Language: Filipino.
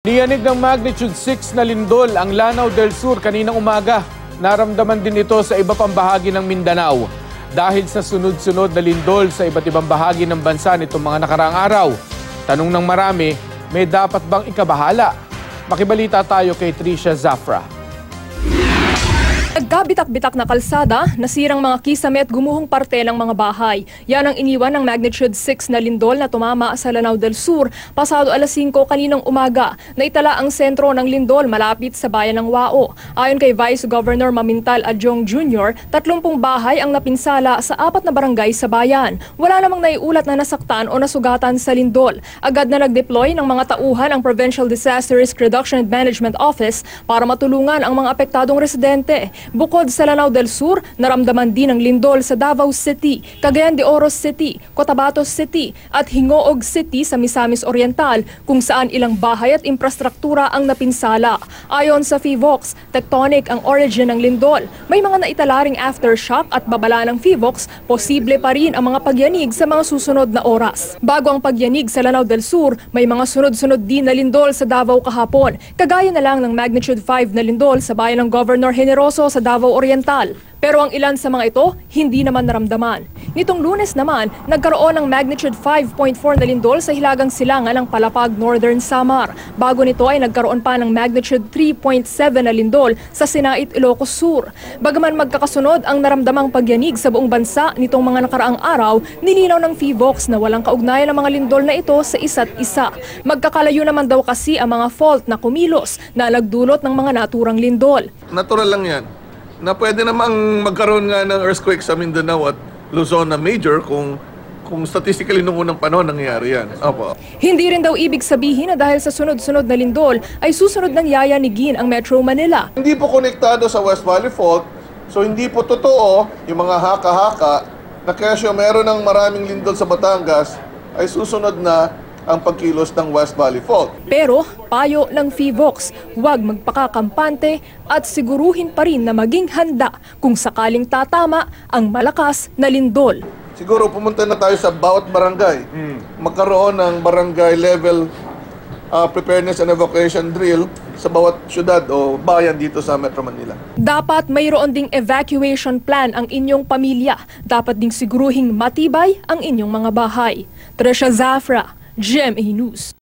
Niyanig ng magnitude 6 na lindol ang Lanao del Sur kaninang umaga. Naramdaman din ito sa iba pang bahagi ng Mindanao. Dahil sa sunod-sunod na lindol sa iba't ibang bahagi ng bansa nitong mga nakaraang araw. Tanong ng marami, may dapat bang ikabahala? Makibalita tayo kay Tricia Zafra. Nagkabitak-bitak na kalsada, nasirang mga kisame at gumuhong parte ng mga bahay. Yan ang iniwan ng magnitude 6 na lindol na tumama sa Lanao del Sur pasado alas 5 kaninang umaga. Naitala ang sentro ng lindol malapit sa bayan ng Wao. Ayon kay Vice Governor Mamintal Adjong Jr., 30 bahay ang napinsala sa 4 na barangay sa bayan. Wala namang naiulat na nasaktan o nasugatan sa lindol. Agad na nag-deploy ng mga tauhan ang Provincial Disaster Risk Reduction and Management Office para matulungan ang mga apektadong residente. Bukod sa Lanao del Sur, naramdaman din ang lindol sa Davao City, Cagayan de Oro City, Cotabato City at Hingoog City sa Misamis Oriental kung saan ilang bahay at infrastruktura ang napinsala. Ayon sa PHIVOX, tectonic ang origin ng lindol. May mga naitalaring aftershock at babala ng PHIVOX, posible pa rin ang mga pagyanig sa mga susunod na oras. Bago ang pagyanig sa Lanao del Sur, may mga sunod-sunod din na lindol sa Davao kahapon. Kagaya na lang ng magnitude 5 na lindol sa bayan ng Governor Generoso sa Davao Oriental. Pero ang ilan sa mga ito, hindi naman naramdaman. Nitong Lunes naman, nagkaroon ng magnitude 5.4 na lindol sa hilagang silangan ng Palapag, Northern Samar. Bago nito ay nagkaroon pa ng magnitude 3.7 na lindol sa Sinait, Ilocos Sur. Bagaman magkakasunod ang naramdamang pagyanig sa buong bansa nitong mga nakaraang araw, nilinaw ng PHIVOX na walang kaugnayan ang mga lindol na ito sa isa't isa. Magkakalayo naman daw kasi ang mga fault na kumilos na nagdulot ng mga naturang lindol. Natural lang yan na pwede namang magkaroon nga ng earthquake sa Mindanao at Luzon na major kung statistically nung unang panahon nangyayari yan. Opo. Hindi rin daw ibig sabihin na dahil sa sunod-sunod na lindol ay susunod ng yayanigin ang Metro Manila. Hindi po konektado sa West Valley Fault, so hindi po totoo yung mga haka-haka na kaya meron ng maraming lindol sa Batangas ay susunod na ang pagkilos ng West Valley Fault. Pero payo ng PHIVOX, huwag magpakakampante at siguruhin pa rin na maging handa kung sakaling tatama ang malakas na lindol. Siguro pumunta na tayo sa bawat barangay. Magkaroon ng barangay level preparedness and evacuation drill sa bawat syudad o bayan dito sa Metro Manila. Dapat mayroon ding evacuation plan ang inyong pamilya. Dapat ding siguruhing matibay ang inyong mga bahay. Tricia Zafra, GMA News.